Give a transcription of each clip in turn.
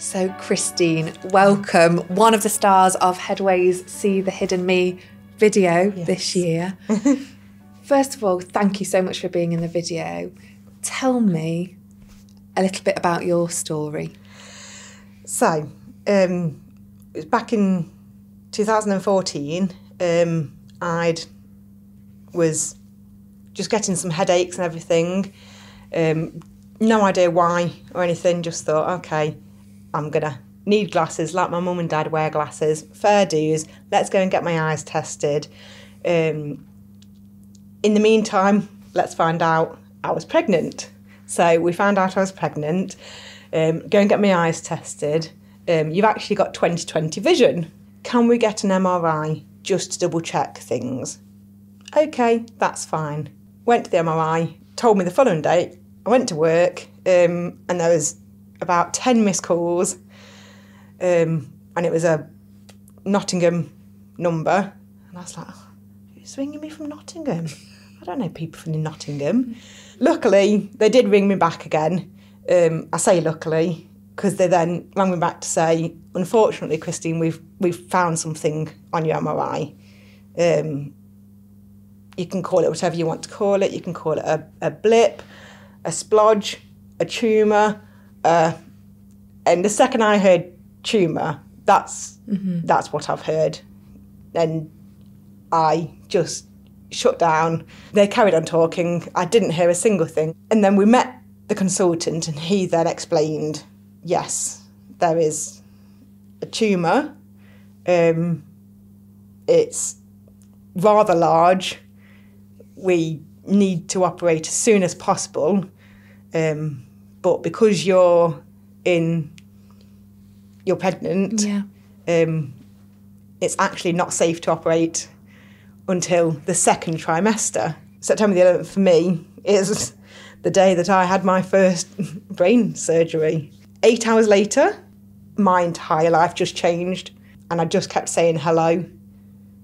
So Christine, welcome, one of the stars of Headway's See the Hidden Me video this year. First of all, thank you so much for being in the video. Tell me a little bit about your story. So, it was back in 2014. I was just getting some headaches and everything. No idea why or anything, just thought, okay, I'm going to need glasses, like my mum and dad wear glasses, fair dues, let's go and get my eyes tested. In the meantime, let's find out I was pregnant. So we found out I was pregnant, go and get my eyes tested. You've actually got 20/20 vision. Can we get an MRI just to double check things? Okay, that's fine. Went to the MRI, told me the following day. I went to work and there was about 10 missed calls and it was a Nottingham number. And I was like, oh, who's ringing me from Nottingham? I don't know people from Nottingham. Luckily, they did ring me back again. I say luckily because they then rang me back to say, unfortunately, Christine, we've found something on your MRI. You can call it whatever you want to call it. You can call it a blip, a splodge, a tumour. And the second I heard tumour, that's what I've heard. And I just shut down. They carried on talking. I didn't hear a single thing. And then we met the consultant and he then explained, yes, there is a tumour. It's rather large. We need to operate as soon as possible. But because you're pregnant, it's actually not safe to operate until the second trimester. September the 11th for me is the day that I had my first brain surgery. 8 hours later, my entire life just changed and I just kept saying hello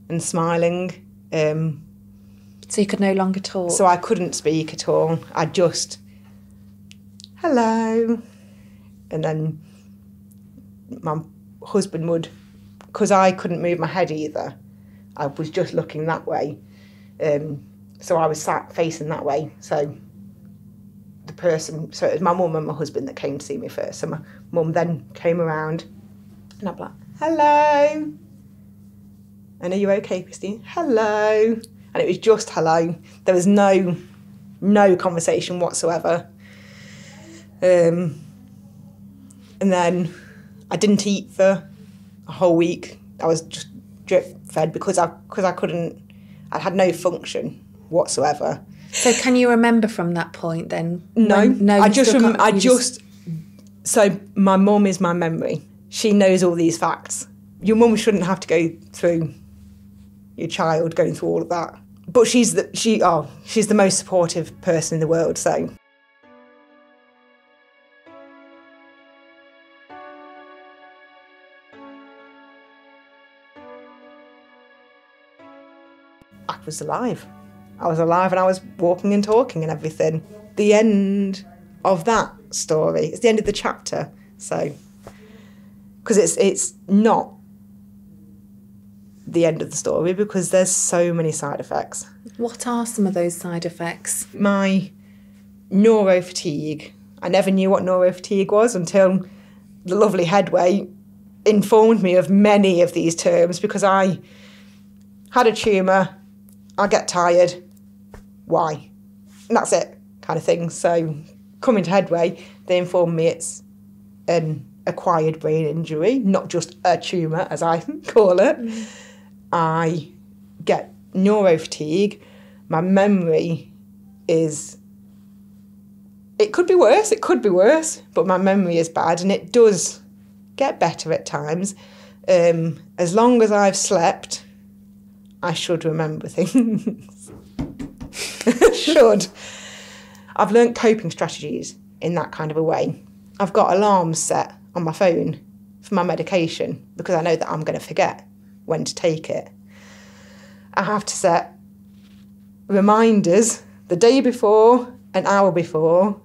and smiling. So you could no longer talk? So I couldn't speak at all. I just, hello. And then my husband would, because I couldn't move my head either, I was just looking that way. So I was sat facing that way. So the person, so it was my mum and my husband that came to see me first. So my mum then came around and I'd be like, hello. And are you okay, Christine? Hello. And it was just hello. There was no conversation whatsoever. And then I didn't eat for a whole week. I was just drip fed because I couldn't, I had no function whatsoever. So can you remember from that point then? No, so my mum is my memory. She knows all these facts. Your mum shouldn't have to go through your child going through all of that. But she's the most supportive person in the world, so. I was alive. I was alive and I was walking and talking and everything. The end of that story, it's the end of the chapter, so. Because it's not the end of the story because there's so many side effects. What are some of those side effects? My neuro fatigue. I never knew what neuro fatigue was until the lovely Headway informed me of many of these terms because I had a tumour, I get tired, why? And that's it, kind of thing. So coming to Headway, they informed me it's an acquired brain injury, not just a tumour, as I call it. I get neuro fatigue. My memory is, it could be worse, but my memory is bad and it does get better at times. As long as I've slept, I should remember things. Should. I've learnt coping strategies in that kind of a way. I've got alarms set on my phone for my medication because I know that I'm going to forget when to take it. I have to set reminders the day before, an hour before,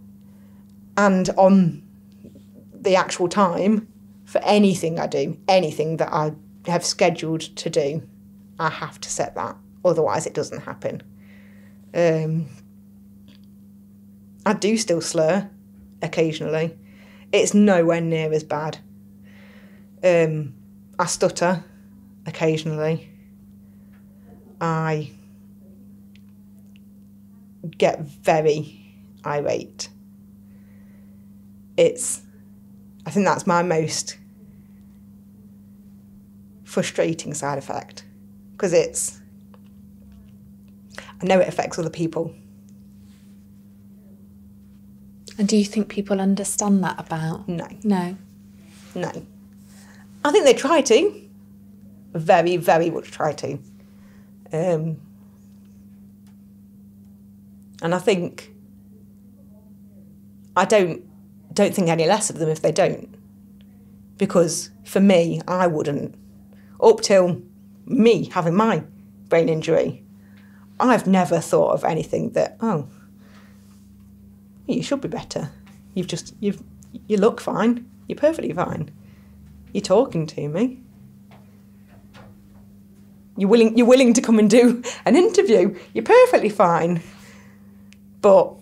and on the actual time for anything I do, anything that I have scheduled to do, I have to set that. Otherwise, it doesn't happen. I do still slur occasionally. It's nowhere near as bad. I stutter occasionally. I get very irate. I think that's my most frustrating side effect, because I know it affects other people. And do you think people understand that about? No. No. No. I think they try to. Very, very much try to. And I think I don't think any less of them if they don't. Because for me, I wouldn't. Up till me having my brain injury, I've never thought of anything that, oh, you should be better. You look fine. You're perfectly fine. You're talking to me. You're willing to come and do an interview. You're perfectly fine. But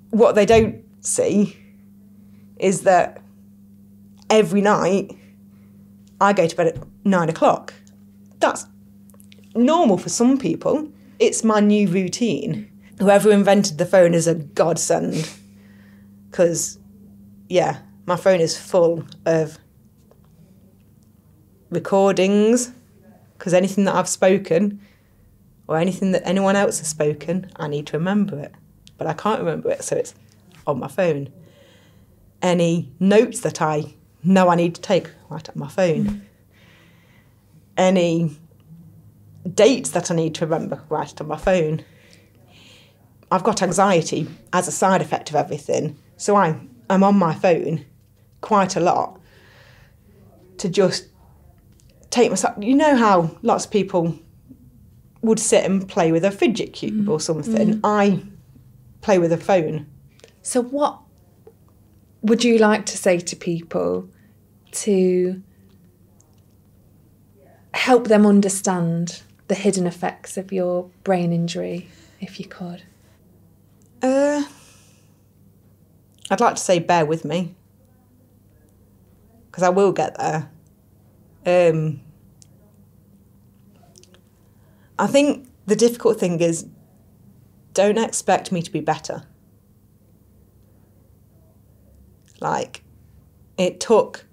what they don't see is that every night I go to bed at 9 o'clock. That's normal for some people. It's my new routine. Whoever invented the phone is a godsend. Because, yeah, my phone is full of recordings. Because anything that I've spoken or anything that anyone else has spoken, I need to remember it. But I can't remember it, so it's on my phone. Any notes that I know I need to take, right on my phone. Any dates that I need to remember, right on my phone. I've got anxiety as a side effect of everything, so I'm on my phone quite a lot to just take myself. You know how lots of people would sit and play with a fidget cube or something? I play with a phone. So what would you like to say to people to help them understand the hidden effects of your brain injury, if you could? I'd like to say bear with me, because I will get there. I think the difficult thing is, don't expect me to be better. Like, it took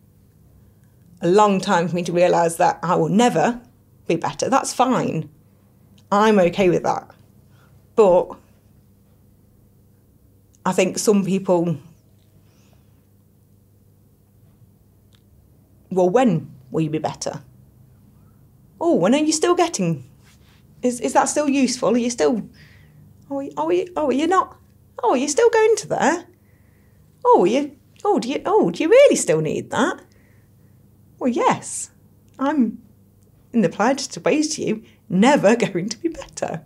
a long time for me to realise that I will never be better. That's fine. I'm okay with that. But I think some people, well, when will you be better? Oh, when are you still getting? Is that still useful? Are you still? Are you not? Oh, are you still going to there? Oh, do you really still need that? Well, yes. I'm, in the politest of ways to you, never going to be better.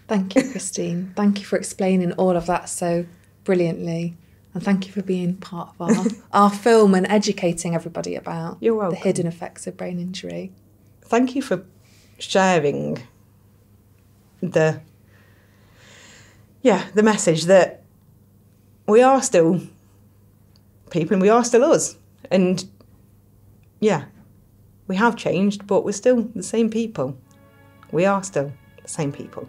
Thank you, Christine. Thank you for explaining all of that so brilliantly. And thank you for being part of our film and educating everybody about the hidden effects of brain injury. Thank you for sharing the message that we are still people and we are still us. And yeah, we have changed, but we're still the same people. We are still the same people.